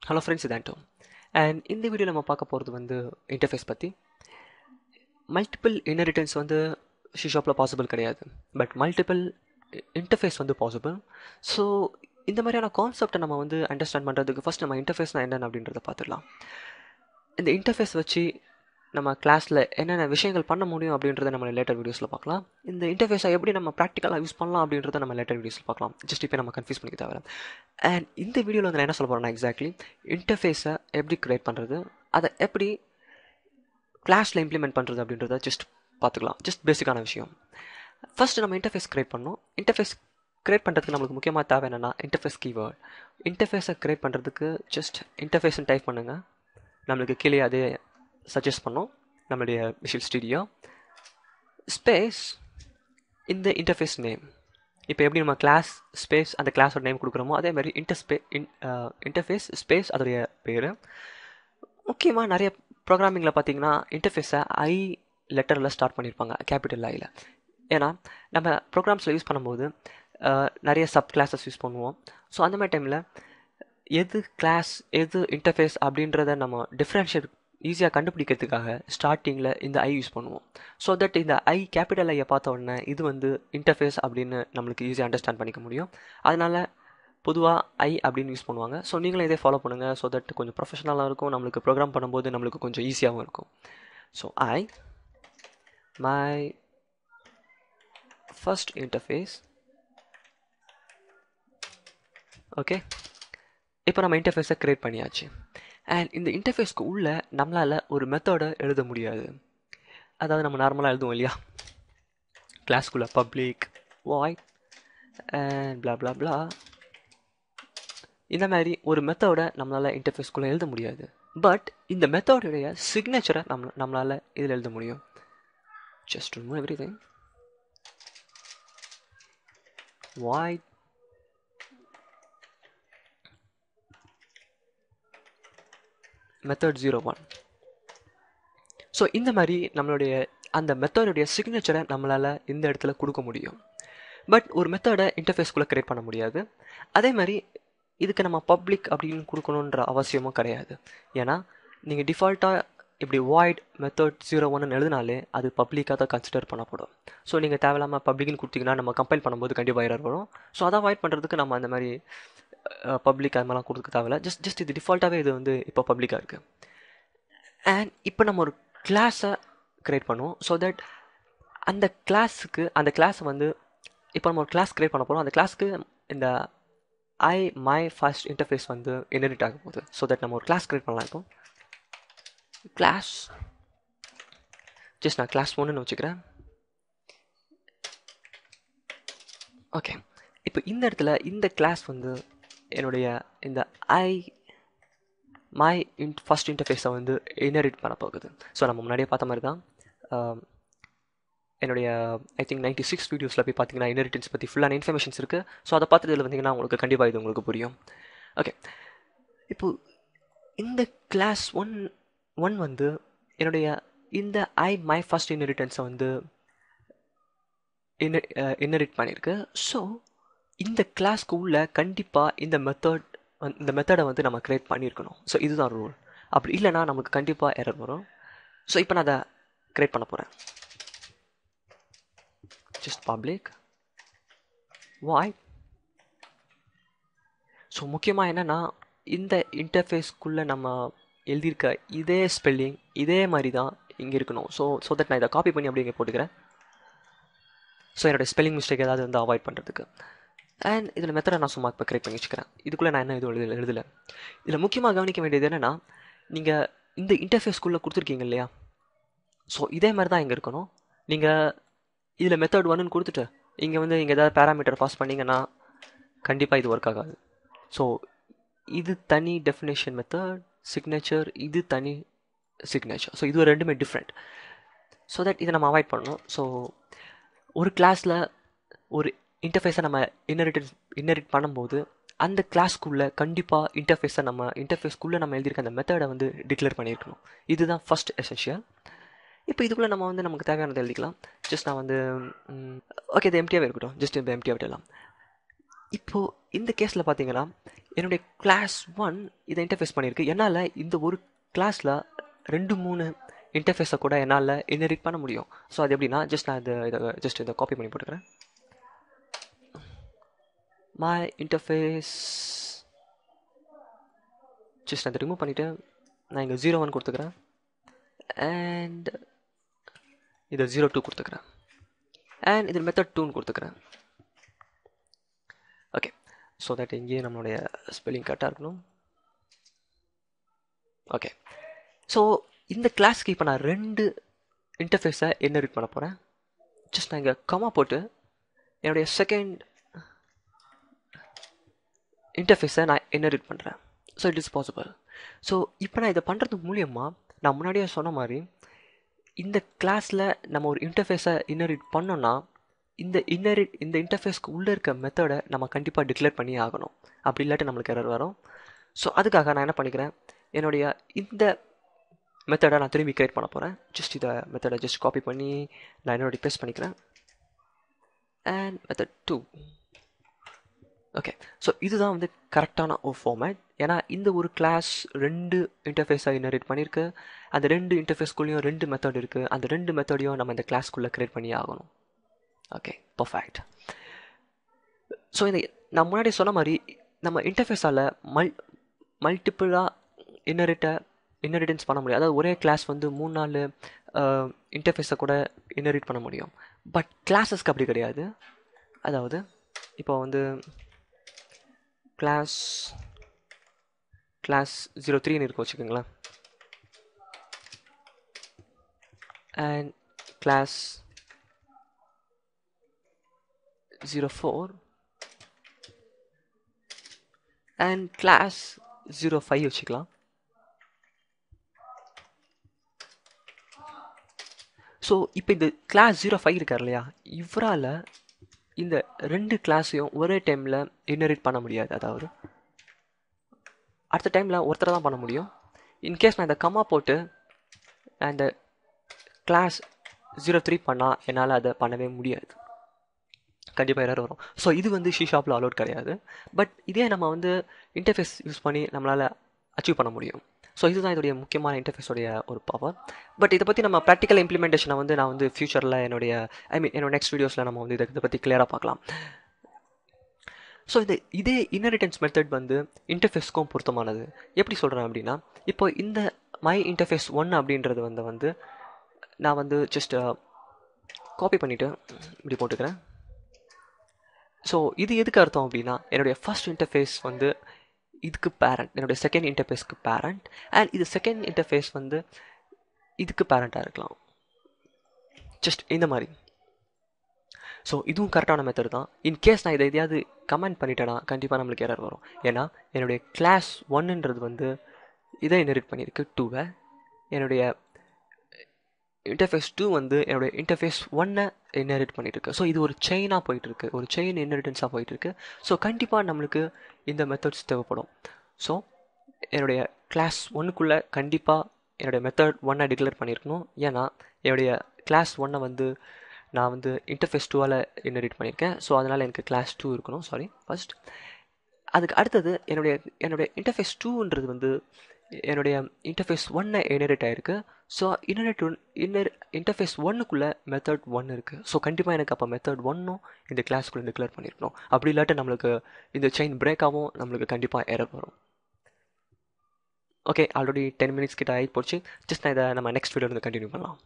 Hello friends, இது ஆண்டோ. And இந்த video நம்ம பார்க்க போகிறது வந்து இன்டர்ஃபேஸ் பற்றி. மல்டிபிள் இன்ஹெரிட்டன்ஸ் வந்து சி ஷாப்பில் பாசிபிள் கிடையாது, பட் மல்டிபிள் இன்டர்ஃபேஸ் வந்து பாசிபிள். ஸோ இந்த மாதிரியான கான்செப்டை நம்ம வந்து அண்டர்ஸ்டாண்ட் பண்ணுறதுக்கு ஃபஸ்ட் நம்ம இன்டர்ஃபேஸ்னால் என்னென்னு அப்படின்றத பார்த்துடலாம். இந்த இன்டர்ஃபேஸ் வச்சு நம்ம கிளாஸில் என்னென்ன விஷயங்கள் பண்ண முடியும் அப்படின்றத நம்ம லேட்டர் வீடியோஸில் பார்க்கலாம். இந்த இன்டர்ஃபேஸை எப்படி நம்ம ப்ராக்டிக்கலாக யூஸ் பண்ணலாம் அப்படின்றத நம்ம லேட்டர் வீடியோஸில் பார்க்கலாம். ஜஸ்ட் இப்போ நம்ம கன்ஃபியூஸ் பண்ணிக்க தேவை. அண்ட் இந்த வீடியோவில் வந்து நான் என்ன சொல்ல போகிறேன்னா, எக்ஸாக்ட்லி இன்டர்ஃபேஸை எப்படி க்ரியேட் பண்ணுறது, அதை எப்படி கிளாஸில் இம்ப்ளிமெண்ட் பண்ணுறது அப்படின்றத ஜஸ்ட் பார்த்துக்கலாம். ஜஸ்ட் பேசிக்கான விஷயம். ஃபர்ஸ்ட் நம்ம இன்டர்ஃபேஸ் க்ரியேட் பண்ணணும். இன்டர்ஃபேஸ் க்ரியேட் பண்ணுறதுக்கு நம்மளுக்கு முக்கியமாக தேவை என்னென்னா இன்டர்ஃபேஸ் கீவேர்ட். இன்டர்ஃபேஸை க்ரியேட் பண்ணுறதுக்கு ஜஸ்ட் இன்டர்ஃபேஸ்ன்னு டைப் பண்ணுங்கள். நம்மளுக்கு கீழே அதே சஜஸ்ட் பண்ணோம். நம்மளுடைய விஷுவல் ஸ்டுடியோ ஸ்பேஸ் இந்த இன்டர்ஃபேஸ் நேம். இப்போ எப்படி நம்ம கிளாஸ் ஸ்பேஸ் அந்த கிளாஸோட நேம் கொடுக்குறோமோ அதே மாதிரி இன்டர்ஃபேஸ் ஸ்பேஸ் அதோடைய பேர். முக்கியமாக நிறைய ப்ரோக்ராமிங்கில் பார்த்தீங்கன்னா இன்டர்ஃபேஸை ஐ லெட்டரில் ஸ்டார்ட் பண்ணியிருப்பாங்க, கேபிட்டல் ஐயில். ஏன்னா நம்ம ப்ரோக்ராம்ஸில் யூஸ் பண்ணும்போது நிறைய சப் கிளாஸஸ் யூஸ் பண்ணுவோம். ஸோ அந்த மாதிரி டைமில் எது கிளாஸ் எது இன்டர்ஃபேஸ் அப்படின்றத நம்ம டிஃப்ரென்ஷியேட் ஈஸியாக கண்டுபிடிக்கிறதுக்காக ஸ்டார்டிங்கில் இந்த ஐ யூஸ் பண்ணுவோம். ஸோ தட் இந்த ஐ கேபிட்டல் ஐயை பார்த்த உடனே இது வந்து இன்டர்ஃபேஸ் அப்படின்னு நம்மளுக்கு ஈஸியாக அண்டர்ஸ்டாண்ட் பண்ணிக்க முடியும். அதனால் பொதுவாக ஐ அப்படின்னு யூஸ் பண்ணுவாங்க. ஸோ நீங்களும் இதே ஃபாலோ பண்ணுங்கள். ஸோ தட் கொஞ்சம் ப்ரொஃபஷனலாக இருக்கும், நம்மளுக்கு ப்ரோக்ராம் பண்ணும்போது நம்மளுக்கு கொஞ்சம் ஈஸியாகவும் இருக்கும். So my first interface. Okay, இப்போ நம்ம இன்டர்ஃபேஸை க்ரியேட் பண்ணியாச்சு. அண்ட் இந்த இன்டர்ஃபேஸ்க்கு உள்ளே நம்மளால் ஒரு மெத்தடை எழுத முடியாது. அதாவது நம்ம நார்மலாக எழுதுவோம் இல்லையா, கிளாஸ்க்குள்ளே பப்ளிக் வாய்ட் அண்ட் பிளா பிளா பிளா, இந்த மாதிரி ஒரு மெத்தடை நம்மளால் இன்டர்ஃபேஸ்க்குள்ளே எழுத முடியாது. பட் இந்த மெத்தோடைய சிக்னேச்சரை நம்மளால் இதில் எழுத முடியும். Just remove everything. Void method 01. So இந்த மாதிரி நம்மளுடைய அந்த மெத்தடுடைய சிக்னேச்சரை நம்மளால் இந்த இடத்துல கொடுக்க முடியும். பட் ஒரு மெத்தடை இன்டர்ஃபேஸ்க்குள்ளே க்ரியேட் பண்ண முடியாது. அதே மாதிரி இதுக்கு நம்ம பப்ளிக் அப்படின்னு கொடுக்கணுன்ற அவசியமும் கிடையாது. ஏன்னா நீங்கள் டிஃபால்ட்டாக இப்படி வாய்ட் மெத்தட் 01 எழுதினாலே அது பப்ளிக்காக தான் கன்சிடர் பண்ணப்படும். ஸோ நீங்கள் தேவையில்லாமல் பப்ளிக்னு கொடுத்தீங்கன்னா நம்ம கம்பைல் பண்ணும்போது கண்டிப்பாக எரர் வரும். ஸோ அதை அவாய்ட் பண்ணுறதுக்கு நம்ம அந்த மாதிரி பப்ளிக் அது மாதிரிலாம் கொடுக்க தேவையில்ல. ஜஸ்ட் இது டிஃபால்ட்டாகவே இது வந்து இப்போ பப்ளிக்காக இருக்குது. அண்ட் இப்போ நம்ம ஒரு கிளாஸை க்ரியேட் பண்ணுவோம். ஸோ தட் அந்த கிளாஸை வந்து இப்போ நம்ம ஒரு கிளாஸ் க்ரியேட் பண்ண போகிறோம். அந்த கிளாஸ்க்கு இந்த மை ஃபர்ஸ்ட் இன்டர்ஃபேஸ் வந்து இன்ஹெரிட் ஆக போகுது. ஸோ தட் நம்ம ஒரு கிளாஸ் க்ரியேட் பண்ணலாம். இப்போ கிளாஸ் ஜஸ்ட் நான் கிளாஸ் 1ன்னு வச்சுக்கிறேன். ஓகே, இப்போ இந்த இடத்துல இந்த கிளாஸ் வந்து என்னுடைய இந்த மை ஃபர்ஸ்ட் இன்டர்ஃபேஸை வந்து இன்ஹெரிட் பண்ண போகுது. ஸோ நம்ம முன்னாடியே பார்த்த மாதிரி தான் என்னுடைய ஐ திங்க் 96 வீடியோஸில் போய் பார்த்தீங்கன்னா இன்ஹெரிட்டன்ஸ் பற்றி ஃபுல்லான இன்ஃபர்மேஷன்ஸ் இருக்குது. ஸோ அதை பார்த்துட்டு இதில் வந்தீங்கன்னா உங்களுக்கு கண்டிப்பாக இது உங்களுக்கு புரியும். ஓகே, இப்போது இந்த கிளாஸ் ஒன் வந்து என்னுடைய இந்த மை ஃபர்ஸ்ட் இன்ஹெரிட்டன்ஸை வந்து இன்ஹெரிட் பண்ணியிருக்கு. ஸோ இந்த கிளாஸ்க்கு உள்ள கண்டிப்பாக இந்த மெத்தடை வந்து நம்ம க்ரியேட் பண்ணியிருக்கணும். ஸோ இதுதான் ரூல். அப்படி இல்லைனா நமக்கு கண்டிப்பாக எரர் வரும். ஸோ இப்போ நான் அதை க்ரியேட் பண்ண போகிறேன். Just public void. ஸோ முக்கியமாக என்னென்னா இந்த இன்டர்ஃபேஸ்க்குள்ளே நம்ம எழுதியிருக்க இதே ஸ்பெல்லிங் இதே மாதிரி தான் இங்கே இருக்கணும். ஸோ தட் நான் இதை காப்பி பண்ணி அப்படி இங்கே போட்டுக்கிறேன். ஸோ என்னோடய ஸ்பெல்லிங் மிஸ்டேக் ஏதாவது வந்து அவாய்ட் பண்ணுறதுக்கு. அண்ட் இதில் மெத்தடை நான் சும்மா இப்போ க்ரியேட் பண்ணி வச்சுக்கிறேன். இதுக்குள்ளே நான் என்ன எதுவும் எழுதலை. இதில் முக்கியமாக கவனிக்க வேண்டியது என்னென்னா, நீங்கள் இந்த இன்டர்ஃபேஸ்க்குள்ளே கொடுத்துருக்கீங்க இல்லையா, ஸோ இதே மாதிரி தான் இங்கே இருக்கணும். நீங்கள் இதில் மெத்தட் 1ன்னு கொடுத்துட்டு இங்கே வந்து இங்கே ஏதாவது பேராமீட்டர் பாஸ் பண்ணிங்கன்னா கண்டிப்பாக இது ஒர்க் ஆகாது. ஸோ இது தனி டெஃபினேஷன் மெத்தட் சிக்னேச்சர், இது தனி சிக்னேச்சர். ஸோ இது ரெண்டுமே டிஃப்ரெண்ட். ஸோ தட் இதை நம்ம அவாய்ட் பண்ணணும். ஸோ ஒரு கிளாஸில் ஒரு இன்டர்ஃபேஸை நம்ம இன்ஹெரிட் பண்ணும்போது அந்த கிளாஸ்க்குள்ளே கண்டிப்பாக இன்டர்ஃபேஸ்க்குள்ளே நம்ம எழுதியிருக்க அந்த மெத்தடை வந்து டிக்ளேர் பண்ணியிருக்கணும். இதுதான் ஃபர்ஸ்ட் எசென்ஷியல். இப்போ இதுக்குள்ளே நம்ம வந்து நமக்கு தேவையானதை எழுதிக்கலாம். ஜஸ்ட் நான் வந்து ஓகே இது எம்டியாகவே இருக்கட்டும். ஜஸ்ட் இப்போ எம்டியாக விடலாம். இப்போது இந்த கேஸில் பார்த்தீங்கன்னா என்னுடைய கிளாஸ் 1 இதை இன்டர்ஃபேஸ் பண்ணியிருக்கு. என்னால் இந்த ஒரு கிளாஸில் 2-3 இன்டர்ஃபேஸை கூட என்னால் இன்ஹெரிட் பண்ண முடியும். ஸோ அது எப்படின்னா நான் இதை காப்பி பண்ணி போட்டுக்கிறேன். மை இன்டர்ஃபேஸ் அதை ரிமூவ் பண்ணிவிட்டு நான் இங்கே 0-1 கொடுத்துக்கிறேன் அண்ட் இதை 0-2 கொடுத்துக்கிறேன் அண்ட் இதில் மெத்தட் 2ன்னு கொடுத்துக்கிறேன். ஓகே, ஸோ தட் இங்கேயே நம்மளுடைய ஸ்பெல்லிங் கரெக்டாக இருக்கணும். ஓகே, ஸோ இந்த கிளாஸ்க்கு இப்போ நான் 2 இன்டர்ஃபேஸை இன்ஹெரிட் பண்ண போகிறேன். நான் இங்கே கமா போட்டு என்னுடைய செகண்ட் இன்டர்ஃபேஸை நான் இன்ஹெரிட் பண்ணுறேன். So it is possible. So இப்போ நான் இதை பண்ணுறது மூலியமாக நான் முன்னாடியே சொன்ன மாதிரி இந்த கிளாஸில் நம்ம ஒரு இன்டர்ஃபேஸை இன்ஹெரிட் பண்ணோன்னா இந்த இன்டர்ஃபேஸ்க்கு உள்ளே இருக்க மெத்தடை நம்ம கண்டிப்பாக டிக்ளேர் பண்ணி ஆகணும். அப்படி இல்லாட்டி நம்மளுக்கு எரர் வரும். ஸோ அதுக்காக நான் என்ன பண்ணிக்கிறேன், என்னுடைய இந்த மெத்தடை நான் திரும்பி கிரியேட் பண்ண போகிறேன். இதை மெத்தடை காப்பி பண்ணி நான் என்னோட பேஸ்ட் பண்ணிக்கிறேன் அண்ட் மெத்தட் 2. ஓகே, ஸோ இதுதான் வந்து கரெக்டான ஒரு ஃபார்மேட். ஏன்னா இந்த ஒரு கிளாஸ் 2 இன்டர்ஃபேஸாக இன்ஹெரிட் பண்ணியிருக்கு. அந்த 2 இன்டர்ஃபேஸ்குள்ளேயும் 2 மெத்தட் இருக்குது. அந்த 2 மெத்தடையும் நம்ம இந்த கிளாஸ்க்குள்ளே கிரியேட் பண்ணி ஆகணும். Okay, perfect. ஸோ இந்த நான் முன்னாடி சொன்ன மாதிரி நம்ம இன்டர்ஃபேஸால் மல்டிப்புளாக இன்ஹெரிட்டன்ஸ் பண்ண முடியும். அதாவது ஒரே கிளாஸ் வந்து 3-4 இன்டர்ஃபேஸை கூட இன்ஹெரிட் பண்ண முடியும். பட் கிளாஸஸ்க்கு அப்படி கிடையாது. அதாவது இப்போ வந்து கிளாஸ் 03ன்னு இருக்கு வச்சுக்கோங்களேன் அண்ட் கிளாஸ் 04 அண்ட் கிளாஸ் 05 வச்சுக்கலாம். ஸோ இப்போ இந்த கிளாஸ் 05 இருக்கார் இல்லையா, இவரால் இந்த 2 கிளாஸையும் ஒரே டைமில் இன்ஹெரிட் பண்ண முடியாது. அதாவது அடுத்த டைமில் ஒருத்தரை தான் பண்ண முடியும். இன்கேஸ் நான் இந்த கம்மா போட்டு அந்த கிளாஸ் 03 பண்ணால் என்னால் அதை பண்ணவே முடியாது. கண்டிப்பாக எரர் வரும். ஸோ இது வந்து ஷாப்பில் அலோட் கிடையாது. பட் இதே நம்ம வந்து இன்டர்ஃபேஸ் யூஸ் பண்ணி நம்மளால் அச்சீவ் பண்ண முடியும். ஸோ இதுதான் இதோடைய முக்கியமான இன்டர்ஃபேஸோடைய ஒரு பவர். பட் இதை பற்றி நம்ம ப்ராக்டிக்கல் இம்ப்ளிமெண்டேஷனை வந்து நான் வந்து ஃபியூச்சரில் என்னோட நெக்ஸ்ட் வீடியோஸில் நம்ம வந்து இதை பற்றி கிளியராக பார்க்கலாம். ஸோ இதே இன்ஹெரிட்டன்ஸ் மெத்தட் வந்து இன்டர்ஃபேஸ்க்கும் பொருத்தமானது. எப்படி சொல்கிறேன் அப்படின்னா, இப்போ இந்த மை இன்டர்ஃபேஸ் 1 அப்படின்றது வந்து நான் வந்து காப்பி பண்ணிவிட்டு இப்படி போட்டுக்கிறேன். ஸோ இது எதுக்கு அர்த்தம் அப்படின்னா, என்னுடைய ஃபர்ஸ்ட் இன்டர்ஃபேஸ் வந்து இதுக்கு பேரண்ட், என்னுடைய செகண்ட் இன்டர்ஃபேஸ்க்கு பேரண்ட் அண்ட் இது செகண்ட் இன்டர்ஃபேஸ் வந்து இதுக்கு பேரண்ட்டாக இருக்கலாம். இந்த மாதிரி. ஸோ இதுவும் கரெக்டான மெத்தட் தான். இன்கேஸ் நான் இதை எதையாவது கமெண்ட் பண்ணிட்டேன்னா கண்டிப்பாக நம்மளுக்கு எரர் வரும். ஏன்னா என்னுடைய கிளாஸ் 1ன்றது வந்து இதை இன்ஹெரிட் பண்ணியிருக்கு 2வை. என்னுடைய இன்டர்ஃபேஸ் 2 வந்து என்னுடைய இன்டர்ஃபேஸ் 1 இன்ஹெரிட் பண்ணிட்டுருக்கு. ஸோ இது ஒரு செயினாக போயிட்டுருக்கு, ஒரு செயின் இன்ஹெரிட்டன்ஸாக போயிட்டுருக்கு. ஸோ கண்டிப்பாக நம்மளுக்கு இந்த மெத்தட்ஸ் தேவைப்படும். ஸோ என்னுடைய கிளாஸ் 1க்குள்ளே கண்டிப்பாக என்னுடைய மெத்தட் 1 டிக்ளேர் பண்ணியிருக்கணும். ஏன்னா என்னுடைய கிளாஸ் 1 வந்து நான் வந்து இன்டர்ஃபேஸ் 2ஆல் இன்ஹெரிட் பண்ணியிருக்கேன். ஸோ அதனால் எனக்கு கிளாஸ் 2 இருக்கணும். ஃபர்ஸ்ட் அதுக்கு அடுத்தது என்னுடைய இன்டர்ஃபேஸ் 2ன்றது வந்து என்னுடைய இன்டர்ஃபேஸ் 1 இன்ஹெரிட் ஆகிருக்கு. ஸோ இன்டர்ஃபேஸ் 1க்குள்ளே மெத்தட் 1 இருக்குது. ஸோ கண்டிப்பாக எனக்கு அப்போ மெத்தட் 1ம் இந்த கிளாஸ்க்குள்ளே டிக்ளேர் பண்ணியிருக்கணும். அப்படி இல்லாட்டி நம்மளுக்கு இந்த செயின் பிரேக் ஆகும், நம்மளுக்கு கண்டிப்பாக எரர் வரும். ஓகே, ஆல்ரெடி 10 மினிட்ஸ் கிட்ட ஆகி போச்சு. நான் இதை நம்ம நெக்ஸ்ட் வீடியோ வந்து கண்டினியூ பண்ணலாம்.